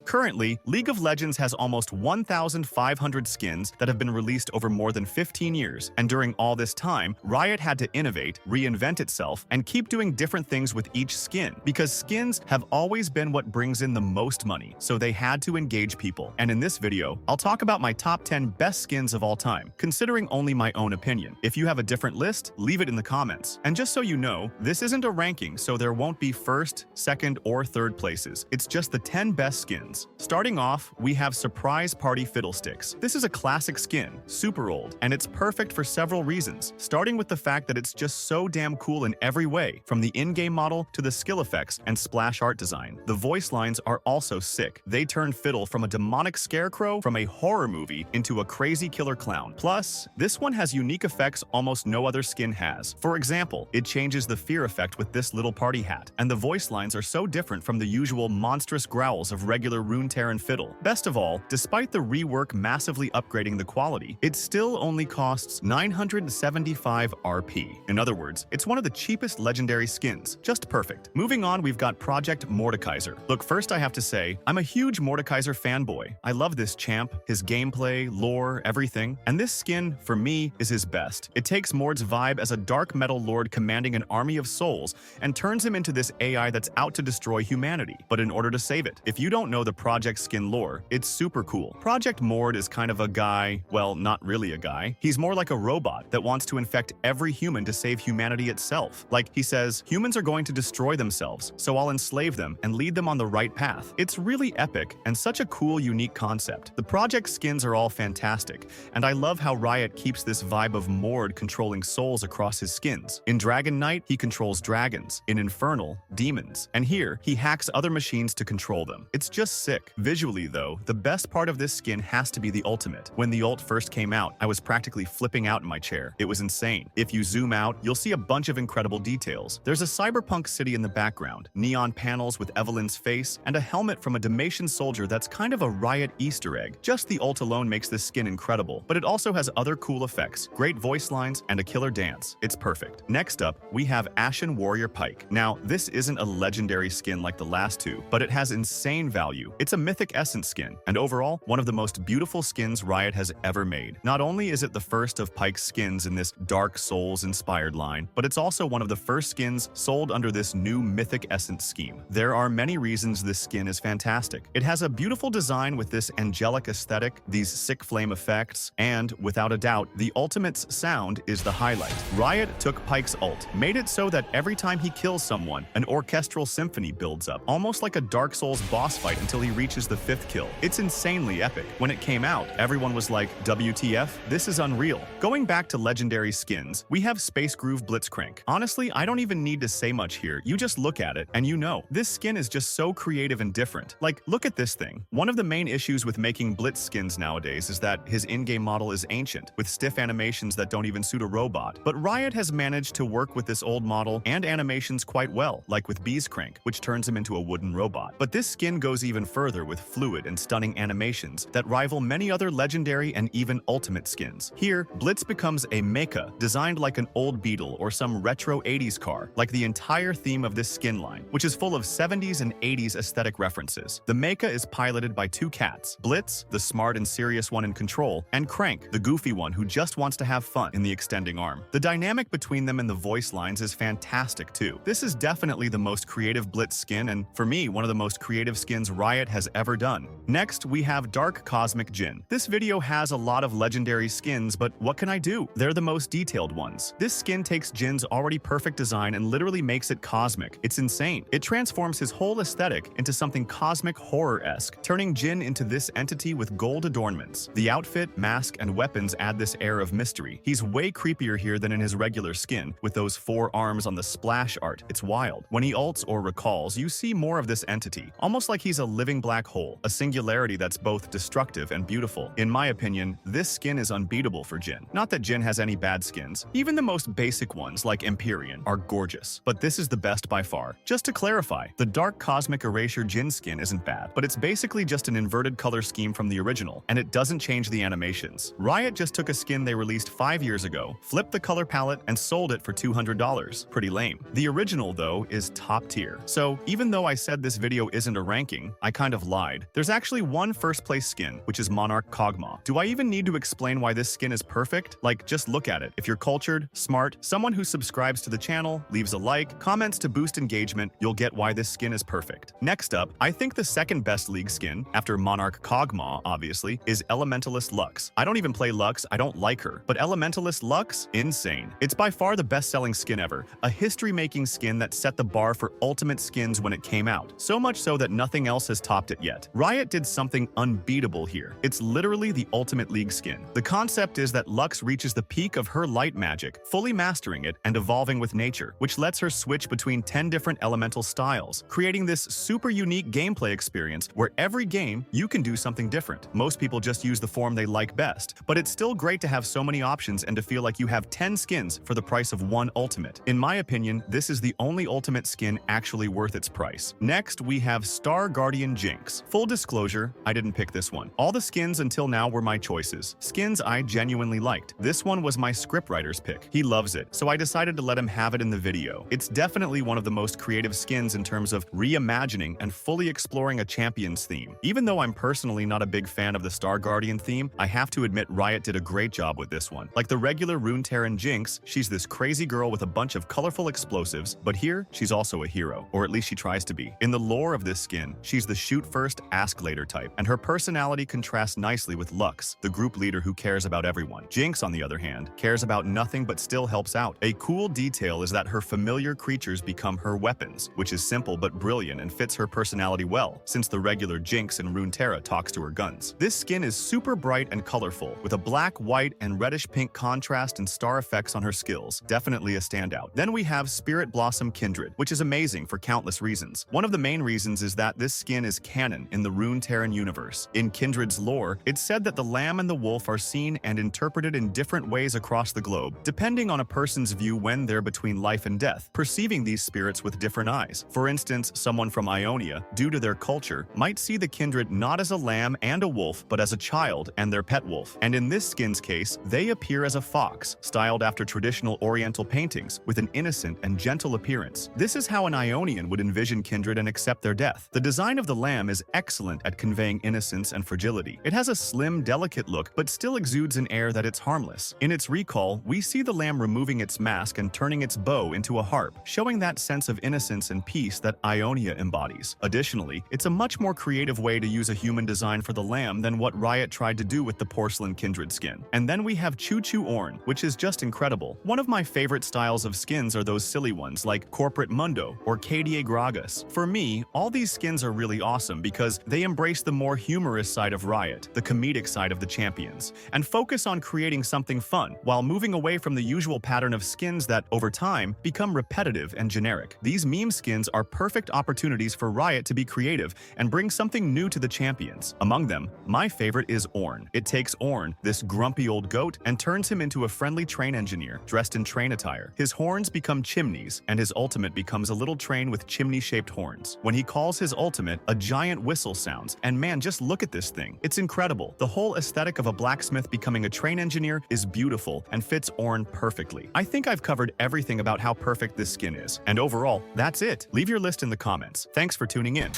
Currently, League of Legends has almost 1,500 skins that have been released over more than 15 years, and during all this time, Riot had to innovate, reinvent itself, and keep doing different things with each skin, because skins have always been what brings in the most money, so they had to engage people. And in this video, I'll talk about my top 10 best skins of all time, considering only my own opinion. If you have a different list, leave it in the comments. And just so you know, this isn't a ranking, so there won't be first, second, or third places. It's just the 10 best skins. Starting off, we have Surprise Party Fiddlesticks. This is a classic skin, super old, and it's perfect for several reasons, starting with the fact that it's just so damn cool in every way, from the in-game model to the skill effects and splash art design. The voice lines are also sick. They turn Fiddle from a demonic scarecrow from a horror movie into a crazy killer clown. Plus, this one has unique effects almost no other skin has. For example, it changes the fear effect with this little party hat, and the voice lines are so different from the usual monstrous growls of regular Runeterran Fiddle. Best of all, despite the rework massively upgrading the quality, it still only costs 975 RP. In other words, it's one of the cheapest legendary skins. Just perfect. Moving on, we've got Project Mordekaiser. Look, first I have to say, I'm a huge Mordekaiser fanboy. I love this champ, his gameplay, lore, everything, and this skin, for me, is his best. It takes Mord's vibe as a dark metal lord commanding an army of souls and turns him into this AI that's out to destroy humanity, but in order to save it. If you don't know the Project skin lore, it's super cool. Project Mord is kind of a guy, well, not really a guy. He's more like a robot that wants to infect every human to save humanity itself. Like, he says, humans are going to destroy themselves, so I'll enslave them and lead them on the right path. It's really epic and such a cool, unique concept. The Project skins are all fantastic, and I love how Riot keeps this vibe of Mord controlling souls across his skins. In Dragon Knight, he controls dragons. In Infernal, demons. And here, he hacks other machines to control them. It's just sick. Visually, though, the best part of this skin has to be the ultimate. When the ult first came out, I was practically flipping out in my chair. It was insane. If you zoom out, you'll see a bunch of incredible details. There's a cyberpunk city in the background, neon panels with Evelyn's face, and a helmet from a Dalmatian soldier that's kind of a Riot Easter egg. Just the ult alone makes this skin incredible, but it also has other cool effects, great voice lines, and a killer dance. It's perfect. Next up, we have Ashen Warrior Pike. Now, this isn't a legendary skin like the last two, but it has insane value. It's a mythic essence skin, and overall, one of the most beautiful skins Riot has ever made. Not only is it the first of Pike's skins in this Dark Souls-inspired line, but it's also one of the first skins sold under this new mythic essence scheme. There are many reasons this skin is fantastic. It has a beautiful design with this angelic aesthetic, these sick flame effects, and, without a doubt, the ultimate's sound is the highlight. Riot took Pike's ult, made it so that every time he kills someone, an orchestral symphony builds up, almost like a Dark Souls boss fight until he reaches the 5th kill. It's insanely epic. When it came out, everyone was like, WTF? This is unreal. Going back to legendary skins, we have Space Groove Blitzcrank. Honestly, I don't even need to say much here. You just look at it, and you know. This skin is just so creative and different. Like, look at this thing. One of the main issues with making Blitz skins nowadays is that his in-game model is ancient, with stiff animations that don't even suit a robot. But Riot has managed to work with this old model and animations quite well, like with Beezcrank, which turns him into a wooden robot. But this skin goes even further with fluid and stunning animations that rival many other legendary and even ultimate skins. Here, Blitz becomes a mecha, designed like an old Beetle or some retro 80s car, like the entire theme of this skin line, which is full of 70s and 80s aesthetic references. The mecha is piloted by two cats, Blitz, the smart and serious one in control, and Crank, the goofy one who just wants to have fun in the extending arm. The dynamic between them and the voice lines is fantastic too. This is definitely the most creative Blitz skin, and for me, one of the most creative skins Riot has ever done. Next, we have Dark Cosmic Jin. This video has a lot of legendary skins, but what can I do? They're the most detailed ones. This skin takes Jin's already perfect design and literally makes it cosmic. It's insane. It transforms his whole aesthetic into something cosmic horror-esque, turning Jin into this entity with gold adornments. The outfit, mask, and weapons add this air of mystery. He's way creepier here than in his regular skin, with those 4 arms on the splash art. It's wild. When he ults or recalls, you see more of this entity, almost like he's a living black hole, a singularity that's both destructive and beautiful. In my opinion, this skin is unbeatable for Jin. Not that Jin has any bad skins. Even the most basic ones, like Empyrean, are gorgeous, but this is the best by far. Just to clarify, the Dark Cosmic Erasure Jin skin isn't bad, but it's basically just an inverted color scheme from the original, and it doesn't change the animations. Riot just took a skin they released 5 years ago, flipped the color palette, and sold it for $200. Pretty lame. The original, though, is top tier. So even though I said this video isn't a ranking, I kind of lied. There's actually one first place skin, which is Monarch Kog'Maw. Do I even need to explain why this skin is perfect? Like, just look at it. If you're cultured, smart, someone who subscribes to the channel, leaves a like, comments to boost engagement, you'll get why this skin is perfect. Next up, I think the second best League skin, after Monarch Kog'Maw, obviously, is Elementalist Lux. I don't even play Lux, I don't like her, but Elementalist Lux? Insane. It's by far the best-selling skin ever, a history-making skin that set the bar for ultimate skins when it came out, so much so that nothing else has topped it yet. Riot did something unbeatable here. It's literally the ultimate League skin. The concept is that Lux reaches the peak of her light magic, fully mastering it and evolving with nature, which lets her switch between 10 different elemental styles, creating this super unique gameplay experience where every game you can do something different. Most people just use the form they like best, but it's still great to have so many options and to feel like you have 10 skins for the price of one ultimate. In my opinion, this is the only ultimate skin actually worth its price. Next, we have Star Guardian Jinx. Full disclosure, I didn't pick this one. All the skins until now were my choices. Skins I genuinely liked. This one was my scriptwriter's pick. He loves it, so I decided to let him have it in the video. It's definitely one of the most creative skins in terms of reimagining and fully exploring a champion's theme. Even though I'm personally not a big fan of the Star Guardian theme, I have to admit Riot did a great job with this one. Like the regular Runeterran Jinx, she's this crazy girl with a bunch of colorful explosives, but here, she's also a hero, or at least she tries to be. In the lore of this skin, she's the shoot first, ask later type, and her personality contrasts nicely with Lux, the group leader who cares about everyone. Jinx, on the other hand, cares about nothing but still helps out. A cool detail is that her familiar creatures become her weapons, which is simple but brilliant and fits her personality well, since the regular Jinx in Runeterra talks to her guns. This skin is super bright and colorful, with a black, white, and reddish-pink contrast and star effects on her skills. Definitely a standout. Then we have Spirit Blossom Kindred, which is amazing for countless reasons. One of the main reasons is that this skin is canon in the Runeterran universe. In Kindred's lore, it's said that the lamb and the wolf are seen and interpreted in different ways across the globe, depending on a person's view when they're between life and death, perceiving these spirits with different eyes. For instance, someone from Ionia, due to their culture, might see the Kindred not as a lamb and a wolf, but as a child and their pet wolf. And in this skin's case, they appear as a fox, styled after traditional Oriental paintings, with an innocent and gentle appearance. This is how an Ionian would envision Kindred and accept their death. The design of the lamb is excellent at conveying innocence and fragility. It has a slim, delicate look, but still exudes an air that it's harmless. In its recall, we see the lamb removing its mask and turning its bow into a harp, showing that sense of innocence and peace that Ionia embodies. Additionally, it's a much more creative way to use a human design for the lamb than what Riot tried to do with the porcelain Kindred skin. And then we have ChoCho Ornn, which is just incredible. One of my favorite styles of skins are those silly ones like Corporate Mundo or KDA Gragas. For me, all these skins are really awesome because they embrace the more humorous side of Riot, the comedic side of the champions, and focus on creating something fun while moving away from the usual pattern of skins that, over time, become repetitive and generic. These meme skins are perfect opportunities for Riot to be creative and bring something new to the champions. Among them, my favorite is Ornn. It takes Ornn, this grumpy old goat, and turns him into a friendly train engineer dressed in train attire. His horns become chimneys, and his ultimate becomes a little train with chimney-shaped horns. When he calls his ultimate, a giant whistle sounds, and man, just look at this thing. It's incredible. The whole aesthetic of a blacksmith becoming a train engineer is beautiful and fits Ornn perfectly. I think I've covered everything about how perfect this skin is. And overall, that's it. Leave your list in the comments. Thanks for tuning in.